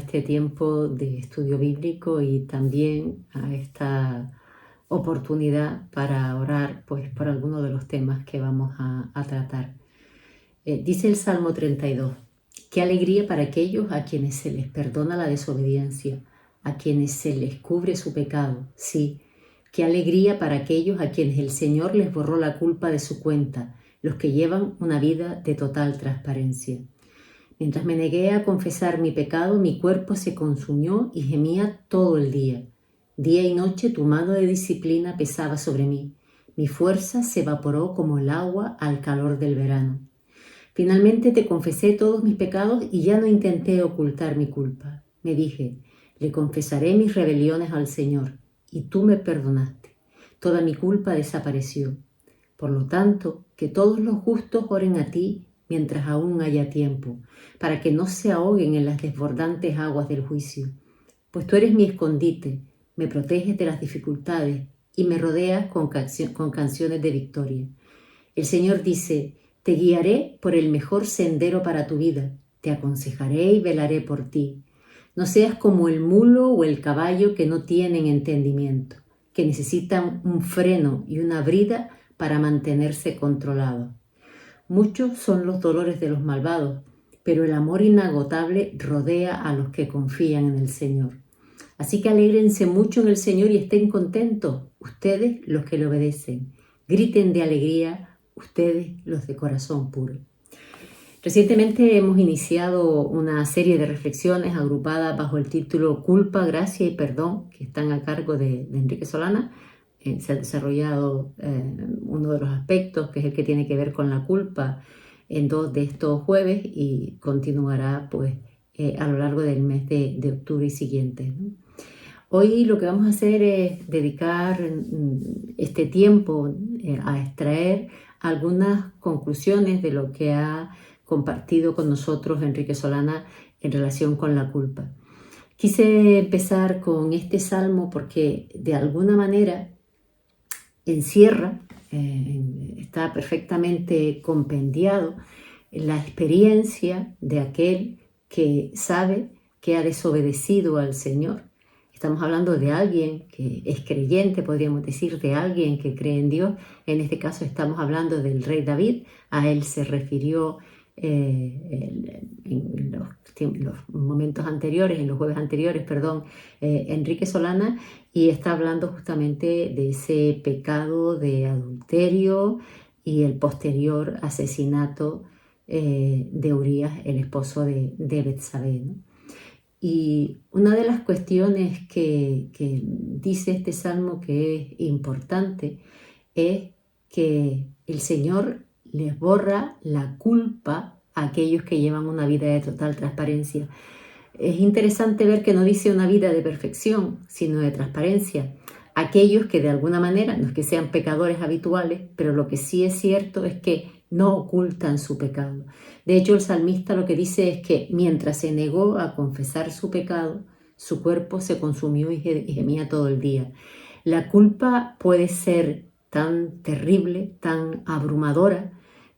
este tiempo de estudio bíblico y también a esta oportunidad para orar pues, por algunos de los temas que vamos a tratar. Dice el Salmo 32, qué alegría para aquellos a quienes se les perdona la desobediencia, a quienes se les cubre su pecado. Sí, qué alegría para aquellos a quienes el Señor les borró la culpa de su cuenta, los que llevan una vida de total transparencia. Mientras me negué a confesar mi pecado, mi cuerpo se consumió y gemía todo el día. Día y noche tu mano de disciplina pesaba sobre mí. Mi fuerza se evaporó como el agua al calor del verano. Finalmente te confesé todos mis pecados y ya no intenté ocultar mi culpa. Me dije, le confesaré mis rebeliones al Señor, y tú me perdonaste. Toda mi culpa desapareció. Por lo tanto, que todos los justos oren a ti mientras aún haya tiempo, para que no se ahoguen en las desbordantes aguas del juicio. Pues tú eres mi escondite, me proteges de las dificultades y me rodeas con canciones de victoria. El Señor dice, te guiaré por el mejor sendero para tu vida, te aconsejaré y velaré por ti. No seas como el mulo o el caballo que no tienen entendimiento, que necesitan un freno y una brida para mantenerse controlados. Muchos son los dolores de los malvados, pero el amor inagotable rodea a los que confían en el Señor. Así que alégrense mucho en el Señor y estén contentos, ustedes los que le obedecen. Griten de alegría, ustedes los de corazón puro. Recientemente hemos iniciado una serie de reflexiones agrupadas bajo el título Culpa, Gracia y Perdón, que están a cargo de Enrique Solana. Se ha desarrollado uno de los aspectos, que es el que tiene que ver con la culpa, en 2 de estos jueves y continuará pues, a lo largo del mes de octubre y siguientes, ¿no? Hoy lo que vamos a hacer es dedicar este tiempo a extraer algunas conclusiones de lo que ha compartido con nosotros Enrique Solana en relación con la culpa. Quise empezar con este salmo porque de alguna manera encierra, está perfectamente compendiado la experiencia de aquel que sabe que ha desobedecido al Señor. Estamos hablando de alguien que es creyente, podríamos decir, de alguien que cree en Dios. En este caso estamos hablando del rey David. A él se refirió en los momentos anteriores, en los jueves anteriores, Enrique Solana, y está hablando justamente de ese pecado de adulterio y el posterior asesinato de Urías, el esposo de Betsabé, ¿no? Y una de las cuestiones que dice este salmo que es importante es que el Señor les borra la culpa a aquellos que llevan una vida de total transparencia. Es interesante ver que no dice una vida de perfección, sino de transparencia. Aquellos que de alguna manera, no es que sean pecadores habituales, pero lo que sí es cierto es que no ocultan su pecado. De hecho, el salmista lo que dice es que mientras se negó a confesar su pecado, su cuerpo se consumió y gemía todo el día. La culpa puede ser tan terrible, tan abrumadora,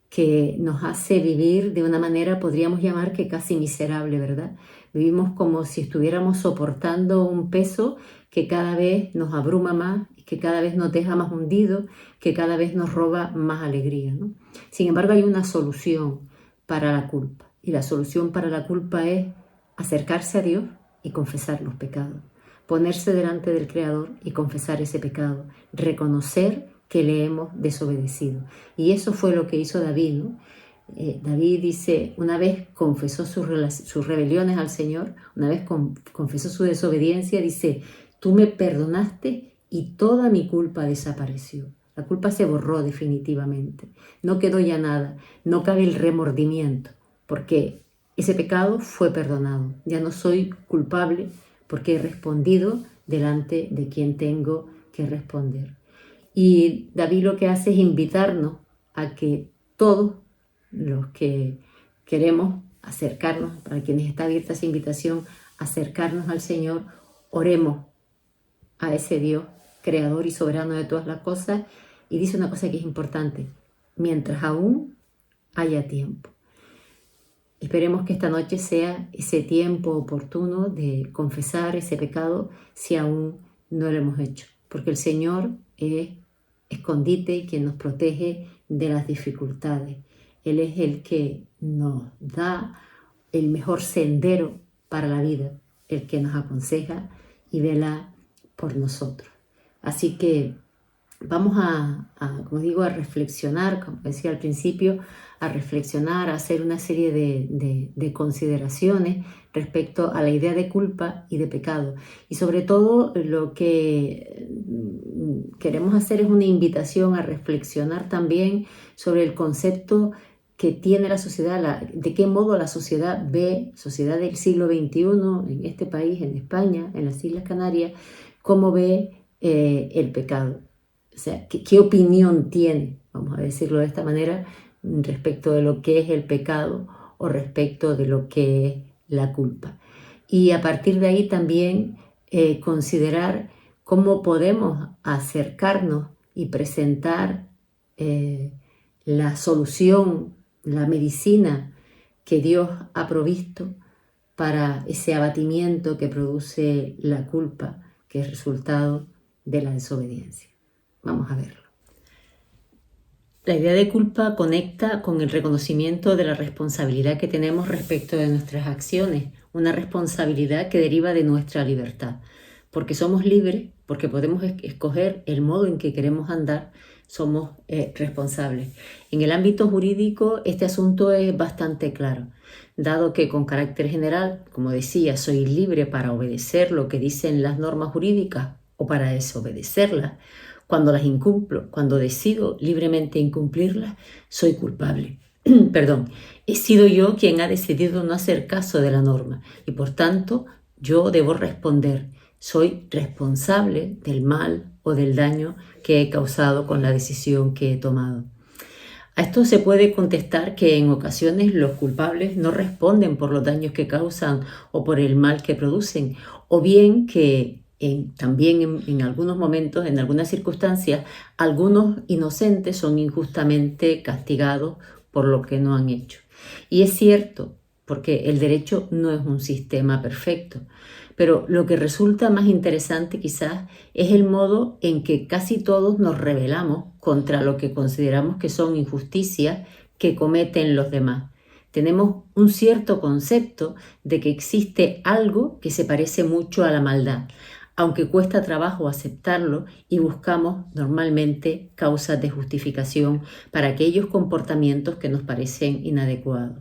que nos hace vivir de una manera, podríamos llamar que casi miserable, ¿verdad? Vivimos como si estuviéramos soportando un peso que cada vez nos abruma más, que cada vez nos deja más hundidos, que cada vez nos roba más alegría, ¿no? Sin embargo, hay una solución para la culpa. Y la solución para la culpa es acercarse a Dios y confesar los pecados. Ponerse delante del Creador y confesar ese pecado. Reconocer que le hemos desobedecido. Y eso fue lo que hizo David, ¿no? David dice, una vez confesó sus rebeliones al Señor, una vez confesó su desobediencia, dice, tú me perdonaste y toda mi culpa desapareció. La culpa se borró definitivamente. No quedó ya nada, no cabe el remordimiento, porque ese pecado fue perdonado. Ya no soy culpable porque he respondido delante de quien tengo que responder. Y David lo que hace es invitarnos a que todos los que queremos acercarnos, para quienes está abierta esa invitación, acercarnos al Señor, oremos a ese Dios creador y soberano de todas las cosas. Y dice una cosa que es importante, mientras aún haya tiempo. Esperemos que esta noche sea ese tiempo oportuno de confesar ese pecado si aún no lo hemos hecho, porque el Señor es escondite y quien nos protege de las dificultades. Él es el que nos da el mejor sendero para la vida, el que nos aconseja y vela por nosotros. Así que vamos como digo, a reflexionar, como decía al principio, a reflexionar, a hacer una serie de consideraciones respecto a la idea de culpa y de pecado. Y sobre todo lo que queremos hacer es una invitación a reflexionar también sobre el concepto que tiene la sociedad, de qué modo la sociedad ve, sociedad del siglo XXI, en este país, en España, en las Islas Canarias, cómo ve el pecado. O sea, ¿qué opinión tiene, vamos a decirlo de esta manera, respecto de lo que es el pecado o respecto de lo que es la culpa? Y a partir de ahí también considerar cómo podemos acercarnos y presentar la solución, la medicina que Dios ha provisto para ese abatimiento que produce la culpa, que es resultado de la desobediencia. Vamos a verlo. La idea de culpa conecta con el reconocimiento de la responsabilidad que tenemos respecto de nuestras acciones, una responsabilidad que deriva de nuestra libertad. Porque somos libres, porque podemos escoger el modo en que queremos andar, somos responsables. En el ámbito jurídico este asunto es bastante claro, dado que con carácter general, como decía, soy libre para obedecer lo que dicen las normas jurídicas o para desobedecerlas. Cuando las incumplo, cuando decido libremente incumplirlas, soy culpable. Perdón, he sido yo quien ha decidido no hacer caso de la norma y por tanto yo debo responder. Soy responsable del mal o del daño que he causado con la decisión que he tomado. A esto se puede contestar que en ocasiones los culpables no responden por los daños que causan o por el mal que producen, o bien que también en algunos momentos, en algunas circunstancias, algunos inocentes son injustamente castigados por lo que no han hecho. Y es cierto, porque el derecho no es un sistema perfecto, pero lo que resulta más interesante quizás es el modo en que casi todos nos rebelamos contra lo que consideramos que son injusticias que cometen los demás. Tenemos un cierto concepto de que existe algo que se parece mucho a la maldad, aunque cuesta trabajo aceptarlo, y buscamos normalmente causas de justificación para aquellos comportamientos que nos parecen inadecuados.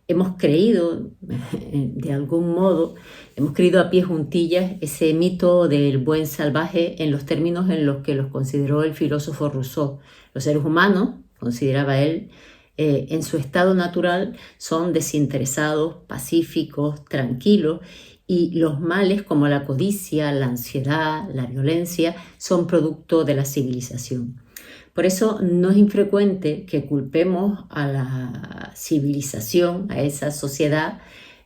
Hemos creído, de algún modo, hemos creído a pie juntillas ese mito del buen salvaje en los términos en los que los consideró el filósofo Rousseau. Los seres humanos, consideraba él, en su estado natural son desinteresados, pacíficos, tranquilos, y los males como la codicia, la ansiedad, la violencia son producto de la civilización. Por eso no es infrecuente que culpemos a la civilización, a esa sociedad,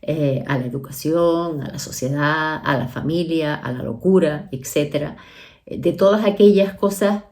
a la educación, a la sociedad, a la familia, a la locura, etc., de todas aquellas cosas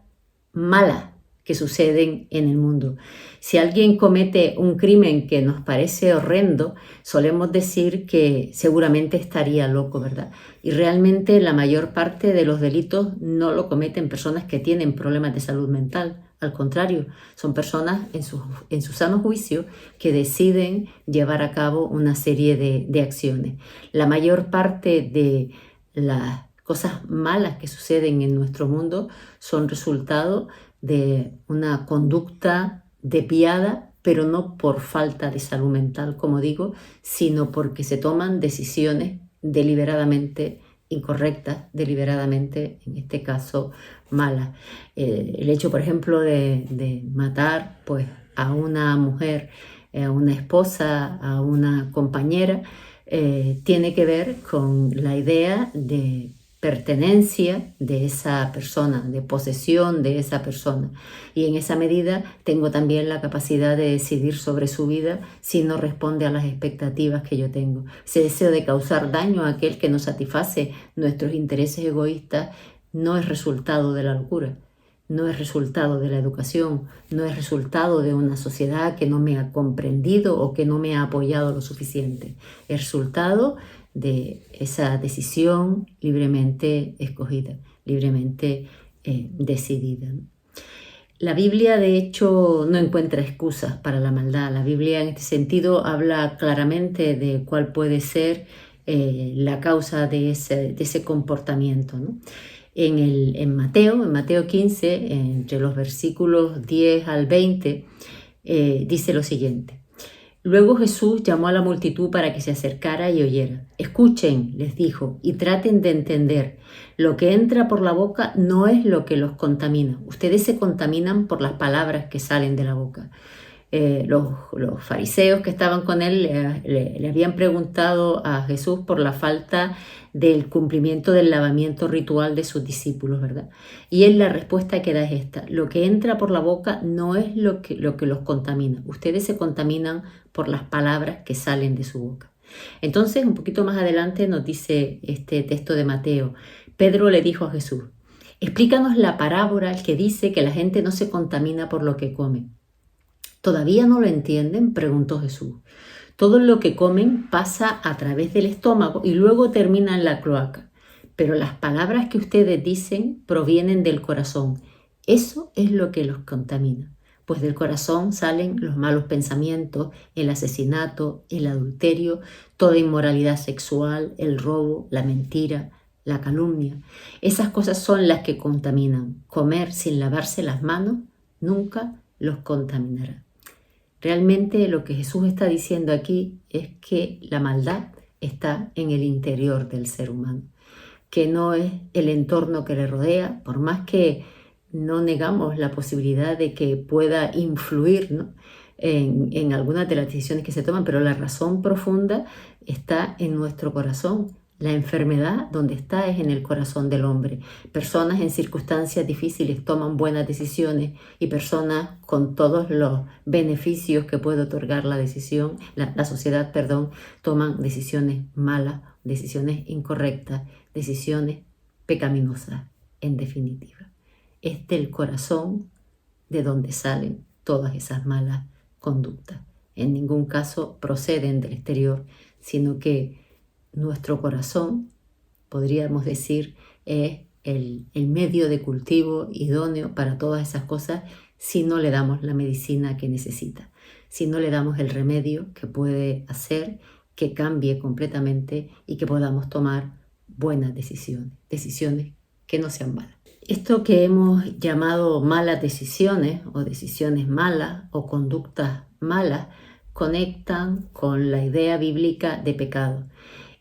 malas que suceden en el mundo. Si alguien comete un crimen que nos parece horrendo, solemos decir que seguramente estaría loco, ¿verdad? Y realmente la mayor parte de los delitos no lo cometen personas que tienen problemas de salud mental. Al contrario, son personas en su sano juicio que deciden llevar a cabo una serie de acciones. La mayor parte de las cosas malas que suceden en nuestro mundo son resultado de una conducta desviada, pero no por falta de salud mental, como digo, sino porque se toman decisiones deliberadamente incorrectas, deliberadamente, en este caso, malas. El hecho, por ejemplo, de matar pues, a una mujer, a una esposa, a una compañera, tiene que ver con la idea de pertenencia de esa persona, de posesión de esa persona. Y en esa medida tengo también la capacidad de decidir sobre su vida si no responde a las expectativas que yo tengo. Ese deseo de causar daño a aquel que no satisface nuestros intereses egoístas no es resultado de la locura, no es resultado de la educación, no es resultado de una sociedad que no me ha comprendido o que no me ha apoyado lo suficiente. Es resultado de esa decisión libremente escogida, libremente decidida. La Biblia, de hecho, no encuentra excusas para la maldad. La Biblia, en este sentido, habla claramente de cuál puede ser la causa de ese comportamiento, ¿no? En Mateo 15, entre los versículos 10 al 20, dice lo siguiente. Luego Jesús llamó a la multitud para que se acercara y oyera. Escuchen, les dijo, y traten de entender. Lo que entra por la boca no es lo que los contamina. Ustedes se contaminan por las palabras que salen de la boca. Los fariseos que estaban con él le habían preguntado a Jesús por la falta del cumplimiento del lavamiento ritual de sus discípulos, ¿verdad? Y él la respuesta que da es esta: lo que entra por la boca no es lo que los contamina. Ustedes se contaminan por las palabras que salen de su boca. Entonces, un poquito más adelante nos dice este texto de Mateo: Pedro le dijo a Jesús, explícanos la parábola que dice que la gente no se contamina por lo que come. ¿Todavía no lo entienden?, preguntó Jesús. Todo lo que comen pasa a través del estómago y luego termina en la cloaca. Pero las palabras que ustedes dicen provienen del corazón. Eso es lo que los contamina. Pues del corazón salen los malos pensamientos, el asesinato, el adulterio, toda inmoralidad sexual, el robo, la mentira, la calumnia. Esas cosas son las que contaminan. Comer sin lavarse las manos nunca los contaminará. Realmente lo que Jesús está diciendo aquí es que la maldad está en el interior del ser humano, que no es el entorno que le rodea, por más que no negamos la posibilidad de que pueda influir, ¿no?, en algunas de las decisiones que se toman, pero la razón profunda está en nuestro corazón. La enfermedad, donde está, es en el corazón del hombre. Personas en circunstancias difíciles toman buenas decisiones y personas con todos los beneficios que puede otorgar la sociedad, toman decisiones malas, decisiones incorrectas, decisiones pecaminosas, en definitiva. Es del corazón de donde salen todas esas malas conductas. En ningún caso proceden del exterior, sino que nuestro corazón, podríamos decir, es el medio de cultivo idóneo para todas esas cosas si no le damos la medicina que necesita, si no le damos el remedio que puede hacer que cambie completamente y que podamos tomar buenas decisiones, decisiones que no sean malas. Esto que hemos llamado malas decisiones o decisiones malas o conductas malas conectan con la idea bíblica de pecado.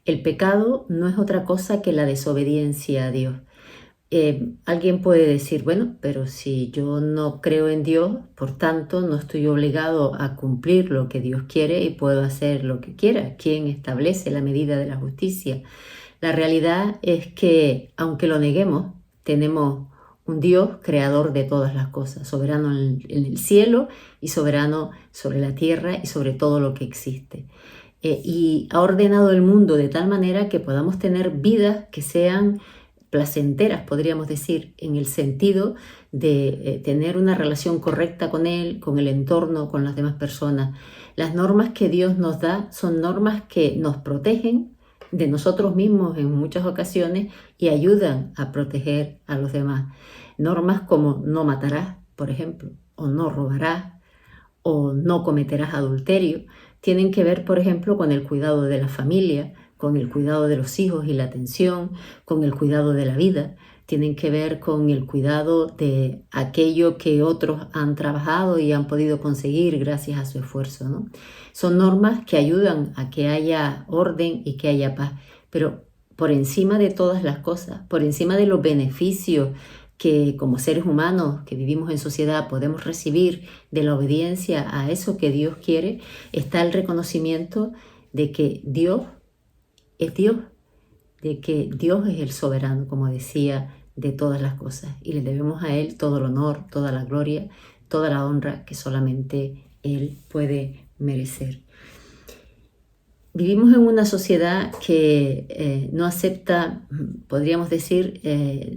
El pecado no es otra cosa que la desobediencia a Dios. Alguien puede decir, bueno, pero si yo no creo en Dios, por tanto no estoy obligado a cumplir lo que Dios quiere y puedo hacer lo que quiera. ¿Quién establece la medida de la justicia? La realidad es que, aunque lo neguemos, tenemos un Dios creador de todas las cosas, soberano en el cielo y soberano sobre la tierra y sobre todo lo que existe. Y ha ordenado el mundo de tal manera que podamos tener vidas que sean placenteras, podríamos decir, en el sentido de tener una relación correcta con Él, con el entorno, con las demás personas. Las normas que Dios nos da son normas que nos protegen de nosotros mismos en muchas ocasiones y ayudan a proteger a los demás. Normas como no matarás, por ejemplo, o no robarás, o no cometerás adulterio, tienen que ver, por ejemplo, con el cuidado de la familia, con el cuidado de los hijos y la atención, con el cuidado de la vida, tienen que ver con el cuidado de aquello que otros han trabajado y han podido conseguir gracias a su esfuerzo, ¿no? Son normas que ayudan a que haya orden y que haya paz, pero por encima de todas las cosas, por encima de los beneficios que como seres humanos que vivimos en sociedad podemos recibir de la obediencia a eso que Dios quiere, está el reconocimiento de que Dios es Dios, de que Dios es el soberano, como decía, de todas las cosas, y le debemos a Él todo el honor, toda la gloria, toda la honra que solamente Él puede merecer. Vivimos en una sociedad que no acepta, podríamos decir,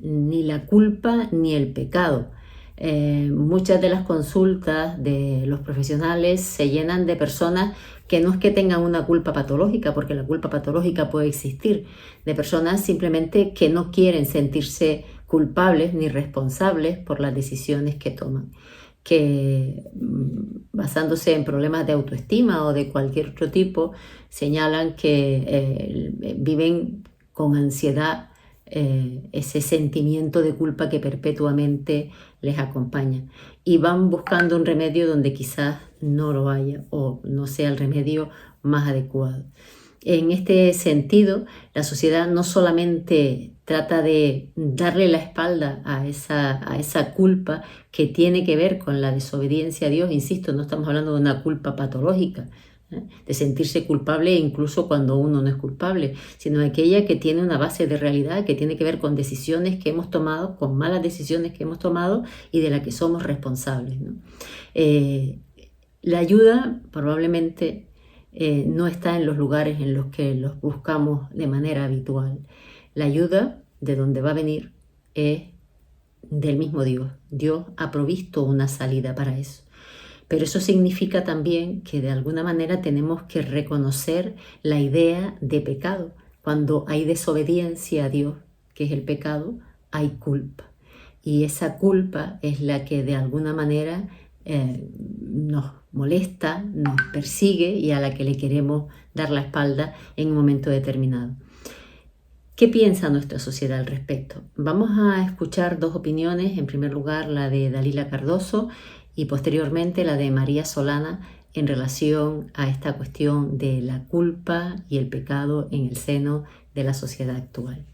ni la culpa ni el pecado. Muchas de las consultas de los profesionales se llenan de personas que no es que tengan una culpa patológica, porque la culpa patológica puede existir, de personas simplemente que no quieren sentirse culpables ni responsables por las decisiones que toman, que basándose en problemas de autoestima o de cualquier otro tipo, señalan que viven con ansiedad ese sentimiento de culpa que perpetuamente les acompaña y van buscando un remedio donde quizás no lo haya o no sea el remedio más adecuado. En este sentido, la sociedad no solamente trata de darle la espalda a esa culpa que tiene que ver con la desobediencia a Dios, insisto, no estamos hablando de una culpa patológica, de sentirse culpable incluso cuando uno no es culpable, sino aquella que tiene una base de realidad, que tiene que ver con decisiones que hemos tomado, con malas decisiones que hemos tomado y de las que somos responsables, ¿no? La ayuda probablemente no está en los lugares en los que los buscamos de manera habitual. La ayuda de donde va a venir es del mismo Dios. Dios ha provisto una salida para eso. Pero eso significa también que de alguna manera tenemos que reconocer la idea de pecado. Cuando hay desobediencia a Dios, que es el pecado, hay culpa. Y esa culpa es la que de alguna manera nos molesta, nos persigue y a la que le queremos dar la espalda en un momento determinado. ¿Qué piensa nuestra sociedad al respecto? Vamos a escuchar dos opiniones, en primer lugar la de Dalila Cardoso y posteriormente la de María Solana en relación a esta cuestión de la culpa y el pecado en el seno de la sociedad actual.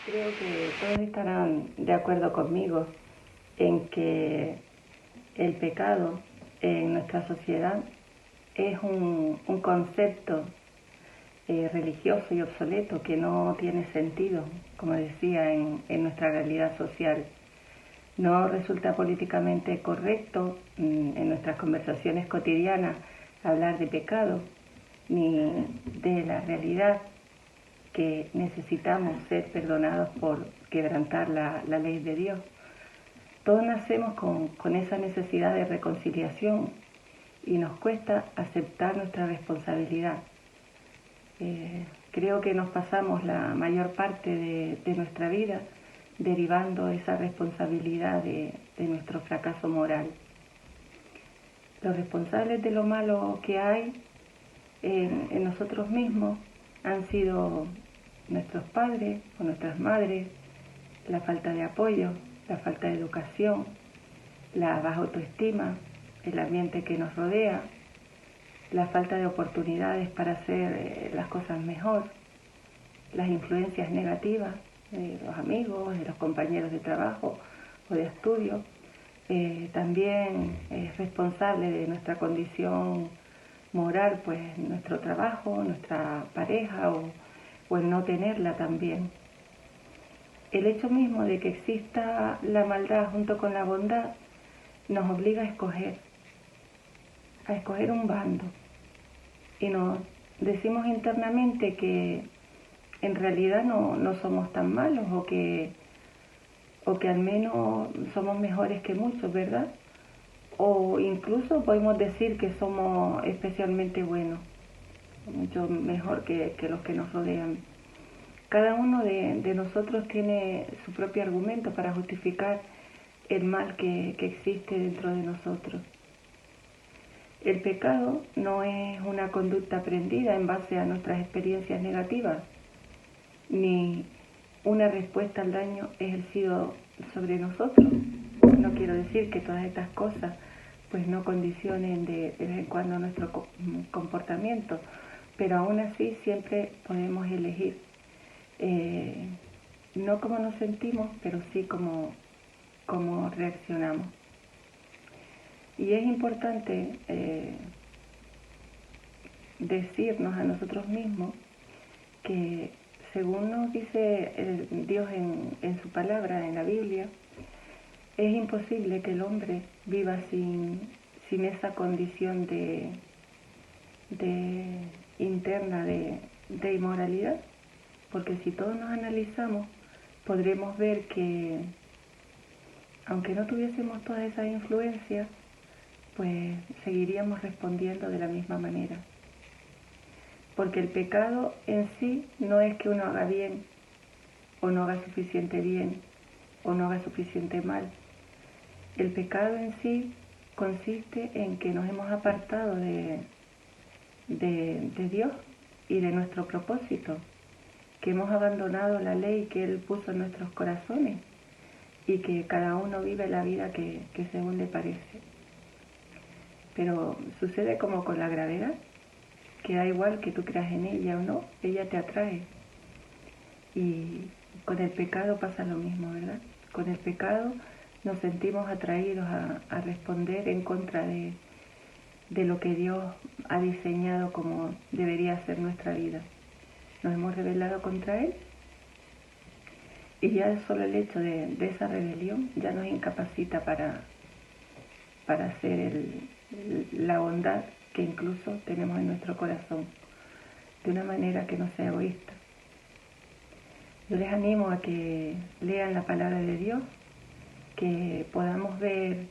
Creo que todos estarán de acuerdo conmigo en que el pecado en nuestra sociedad es un concepto religioso y obsoleto que no tiene sentido, como decía, en nuestra realidad social. No resulta políticamente correcto en nuestras conversaciones cotidianas hablar de pecado ni de la realidad que necesitamos ser perdonados por quebrantar la ley de Dios. Todos nacemos con esa necesidad de reconciliación y nos cuesta aceptar nuestra responsabilidad. Creo que nos pasamos la mayor parte de nuestra vida derivando esa responsabilidad de nuestro fracaso moral. Los responsables de lo malo que hay en nosotros mismos han sido nuestros padres o nuestras madres, la falta de apoyo, la falta de educación, la baja autoestima, el ambiente que nos rodea, la falta de oportunidades para hacer las cosas mejor, las influencias negativas de los amigos, de los compañeros de trabajo o de estudio. También es responsable de nuestra condición moral, pues nuestro trabajo, nuestra pareja o el no tenerla también. El hecho mismo de que exista la maldad junto con la bondad nos obliga a escoger un bando. Y nos decimos internamente que en realidad no somos tan malos o que al menos somos mejores que muchos, ¿verdad? O incluso podemos decir que somos especialmente buenos, mucho mejor que los que nos rodean. Cada uno de nosotros tiene su propio argumento para justificar el mal que existe dentro de nosotros. El pecado no es una conducta aprendida en base a nuestras experiencias negativas, ni una respuesta al daño ejercido sobre nosotros. No quiero decir que todas estas cosas pues no condicionen de vez en cuando nuestro comportamiento, pero aún así siempre podemos elegir, no como nos sentimos, pero sí como reaccionamos. Y es importante decirnos a nosotros mismos que según nos dice Dios en su palabra, en la Biblia, es imposible que el hombre viva sin esa condición de interna de inmoralidad, porque si todos nos analizamos, podremos ver que aunque no tuviésemos todas esas influencias, pues seguiríamos respondiendo de la misma manera. Porque el pecado en sí no es que uno haga bien, o no haga suficiente bien, o no haga suficiente mal. El pecado en sí consiste en que nos hemos apartado de Dios y de nuestro propósito, que hemos abandonado la ley que Él puso en nuestros corazones y que cada uno vive la vida que según le parece. Pero sucede como con la gravedad, que da igual que tú creas en ella o no, ella te atrae. Y con el pecado pasa lo mismo, ¿verdad? Con el pecado nos sentimos atraídos a responder en contra de lo que Dios ha diseñado como debería ser nuestra vida. Nos hemos rebelado contra Él y ya solo el hecho de esa rebelión ya nos incapacita para hacer la bondad que incluso tenemos en nuestro corazón, de una manera que no sea egoísta. Yo les animo a que lean la palabra de Dios, que podamos ver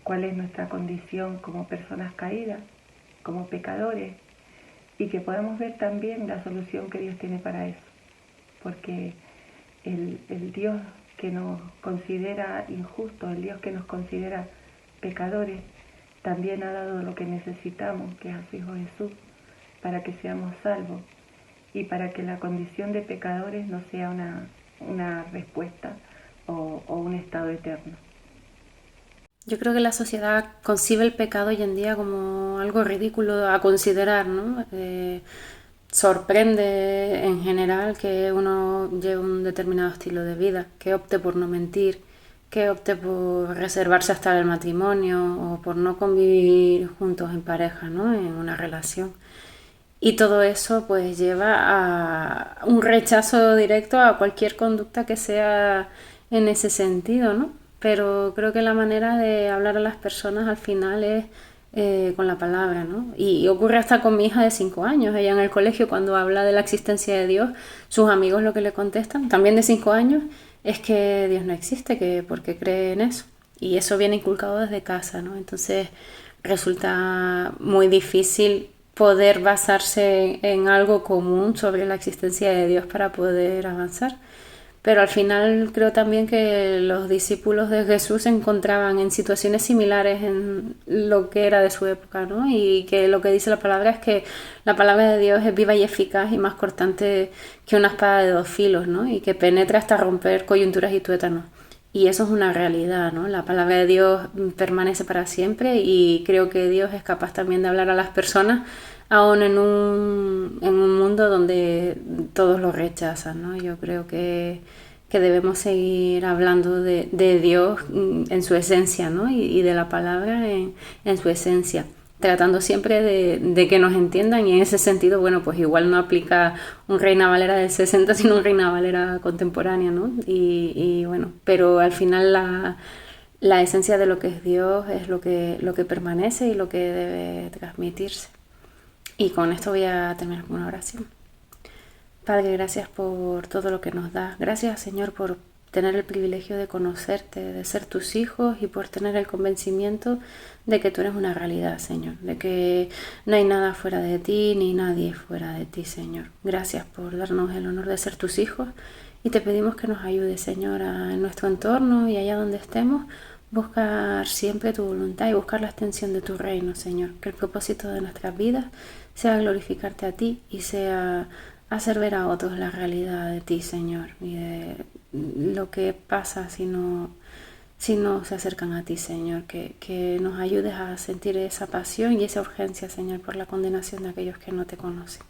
cuál es nuestra condición como personas caídas, como pecadores, y que podamos ver también la solución que Dios tiene para eso. Porque el Dios que nos considera injustos, el Dios que nos considera pecadores, también ha dado lo que necesitamos, que es a su Hijo Jesús, para que seamos salvos y para que la condición de pecadores no sea una respuesta o un estado eterno. Yo creo que la sociedad concibe el pecado hoy en día como algo ridículo a considerar, ¿no? Sorprende en general que uno lleve un determinado estilo de vida, que opte por no mentir, que opte por reservarse hasta el matrimonio o por no convivir juntos en pareja, ¿no? En una relación. Y todo eso pues lleva a un rechazo directo a cualquier conducta que sea en ese sentido, ¿no? Pero creo que la manera de hablar a las personas al final es con la palabra, ¿no? Y ocurre hasta con mi hija de 5 años. Ella en el colegio, cuando habla de la existencia de Dios, sus amigos lo que le contestan, también de 5 años, es que Dios no existe, que porque cree en eso. Y eso viene inculcado desde casa, ¿no? Entonces resulta muy difícil poder basarse en algo común sobre la existencia de Dios para poder avanzar. Pero al final creo también que los discípulos de Jesús se encontraban en situaciones similares en lo que era de su época, ¿no? Y que lo que dice la palabra es que la palabra de Dios es viva y eficaz y más cortante que una espada de 2 filos, ¿no? Y que penetra hasta romper coyunturas y tuétanos. Y eso es una realidad, ¿no? La palabra de Dios permanece para siempre y creo que Dios es capaz también de hablar a las personas aún en un mundo donde todos lo rechazan, ¿no? Yo creo que debemos seguir hablando de Dios en su esencia, ¿no? Y de la palabra en su esencia, tratando siempre de que nos entiendan, y en ese sentido, bueno, pues igual no aplica un Reina Valera del 60, sino un Reina Valera contemporánea, ¿no? Y bueno, pero al final la esencia de lo que es Dios es lo que permanece y lo que debe transmitirse. Y con esto voy a terminar con una oración. Padre, gracias por todo lo que nos das. Gracias, Señor, por tener el privilegio de conocerte, de ser tus hijos y por tener el convencimiento de que tú eres una realidad, Señor. De que no hay nada fuera de ti ni nadie fuera de ti, Señor. Gracias por darnos el honor de ser tus hijos y te pedimos que nos ayudes, Señor, en nuestro entorno y allá donde estemos, buscar siempre tu voluntad y buscar la extensión de tu reino, Señor. Que el propósito de nuestras vidas sea glorificarte a ti y sea hacer ver a otros la realidad de ti, Señor, y de lo que pasa si no se acercan a ti, Señor. Que nos ayudes a sentir esa pasión y esa urgencia, Señor, por la condenación de aquellos que no te conocen.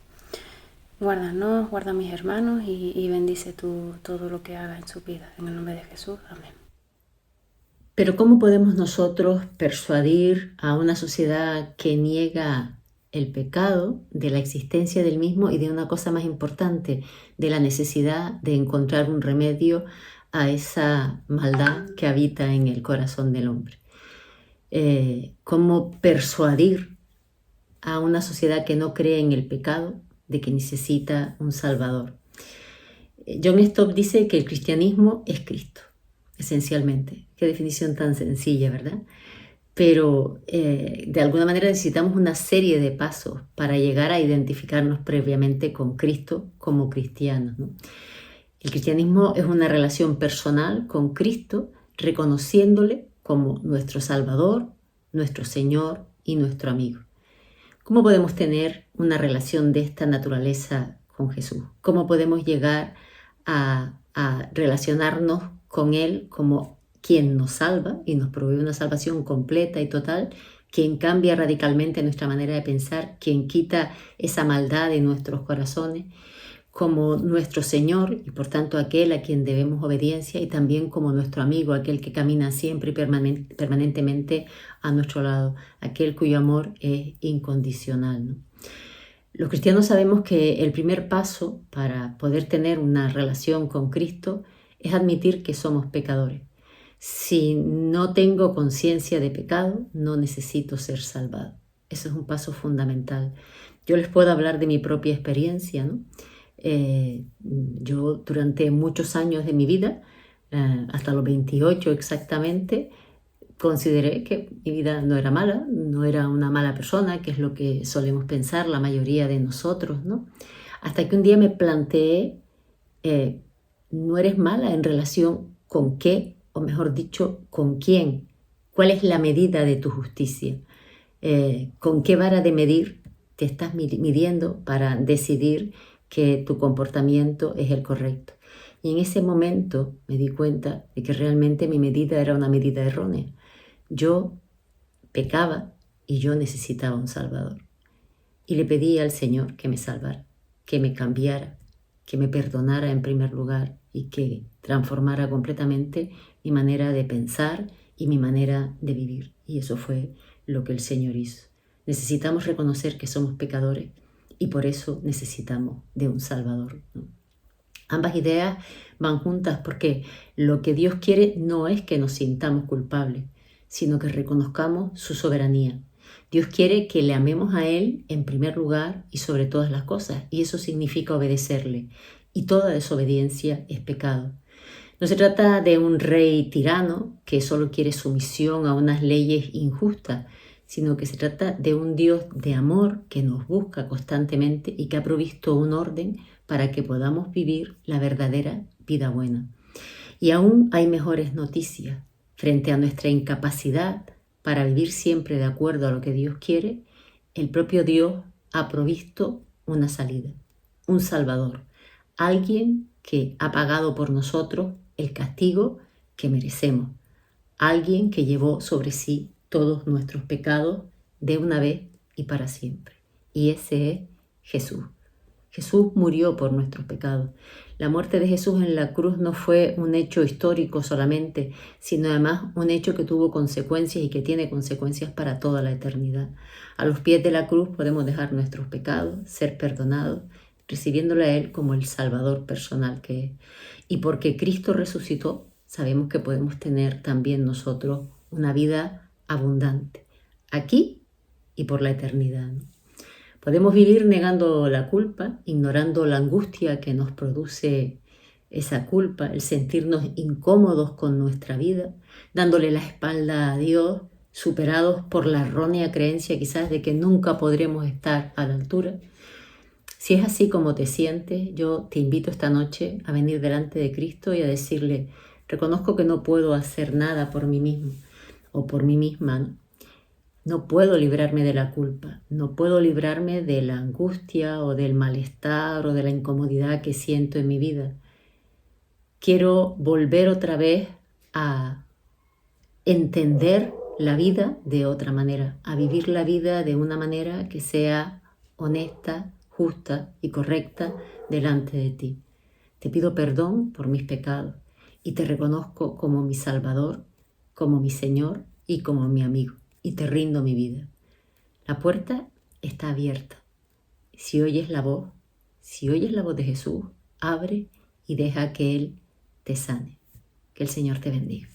Guárdanos, guarda a mis hermanos y bendice tú todo lo que haga en su vida. En el nombre de Jesús, amén. Pero ¿cómo podemos nosotros persuadir a una sociedad que niega el pecado, de la existencia del mismo y de una cosa más importante, de la necesidad de encontrar un remedio a esa maldad que habita en el corazón del hombre? ¿Cómo persuadir a una sociedad que no cree en el pecado, de que necesita un Salvador. John Stott dice que el cristianismo es Cristo, esencialmente. Qué definición tan sencilla, ¿verdad? Pero de alguna manera necesitamos una serie de pasos para llegar a identificarnos previamente con Cristo como cristianos, ¿no? El cristianismo es una relación personal con Cristo, reconociéndole como nuestro Salvador, nuestro Señor y nuestro amigo. ¿Cómo podemos tener una relación de esta naturaleza con Jesús? ¿Cómo podemos llegar a relacionarnos con Él como quien nos salva y nos provee una salvación completa y total, quien cambia radicalmente nuestra manera de pensar, quien quita esa maldad de nuestros corazones, como nuestro Señor y por tanto aquel a quien debemos obediencia, y también como nuestro amigo, aquel que camina siempre y permanentemente a nuestro lado, aquel cuyo amor es incondicional, ¿no? Los cristianos sabemos que el primer paso para poder tener una relación con Cristo es admitir que somos pecadores. Si no tengo conciencia de pecado, no necesito ser salvado. Eso es un paso fundamental. Yo les puedo hablar de mi propia experiencia, ¿no? Yo durante muchos años de mi vida, hasta los 28 exactamente, consideré que mi vida no era mala, no era una mala persona, que es lo que solemos pensar la mayoría de nosotros, ¿no? Hasta que un día me planteé, no eres mala en relación con qué, o mejor dicho, con quién. ¿Cuál es la medida de tu justicia? ¿Con qué vara de medir te estás midiendo para decidir que tu comportamiento es el correcto? Y en ese momento me di cuenta de que realmente mi medida era una medida errónea. Yo pecaba y yo necesitaba un Salvador. Y le pedí al Señor que me salvara, que me cambiara, que me perdonara en primer lugar y que transformara completamente mi manera de pensar y mi manera de vivir. Y eso fue lo que el Señor hizo. Necesitamos reconocer que somos pecadores y por eso necesitamos de un Salvador, ¿no? Ambas ideas van juntas porque lo que Dios quiere no es que nos sintamos culpables, sino que reconozcamos su soberanía. Dios quiere que le amemos a Él en primer lugar y sobre todas las cosas, y eso significa obedecerle. Y toda desobediencia es pecado. No se trata de un rey tirano que solo quiere sumisión a unas leyes injustas, sino que se trata de un Dios de amor que nos busca constantemente y que ha provisto un orden para que podamos vivir la verdadera vida buena. Y aún hay mejores noticias. Frente a nuestra incapacidad para vivir siempre de acuerdo a lo que Dios quiere, el propio Dios ha provisto una salida, un Salvador, alguien que ha pagado por nosotros el castigo que merecemos, alguien que llevó sobre sí todos nuestros pecados de una vez y para siempre. Y ese es Jesús. Jesús murió por nuestros pecados. La muerte de Jesús en la cruz no fue un hecho histórico solamente, sino además un hecho que tuvo consecuencias y que tiene consecuencias para toda la eternidad. A los pies de la cruz podemos dejar nuestros pecados, ser perdonados, recibiéndole a Él como el Salvador personal que es. Y porque Cristo resucitó, sabemos que podemos tener también nosotros una vida abundante, aquí y por la eternidad, ¿no? Podemos vivir negando la culpa, ignorando la angustia que nos produce esa culpa, el sentirnos incómodos con nuestra vida, dándole la espalda a Dios, superados por la errónea creencia quizás de que nunca podremos estar a la altura. Si es así como te sientes, yo te invito esta noche a venir delante de Cristo y a decirle: reconozco que no puedo hacer nada por mí mismo o por mí misma, ¿no? No puedo librarme de la culpa, no puedo librarme de la angustia o del malestar o de la incomodidad que siento en mi vida. Quiero volver otra vez a entender la vida de otra manera, a vivir la vida de una manera que sea honesta, justa y correcta delante de ti. Te pido perdón por mis pecados y te reconozco como mi Salvador, como mi Señor y como mi amigo. Y te rindo mi vida. La puerta está abierta. Si oyes la voz de Jesús, abre y deja que Él te sane. Que el Señor te bendiga.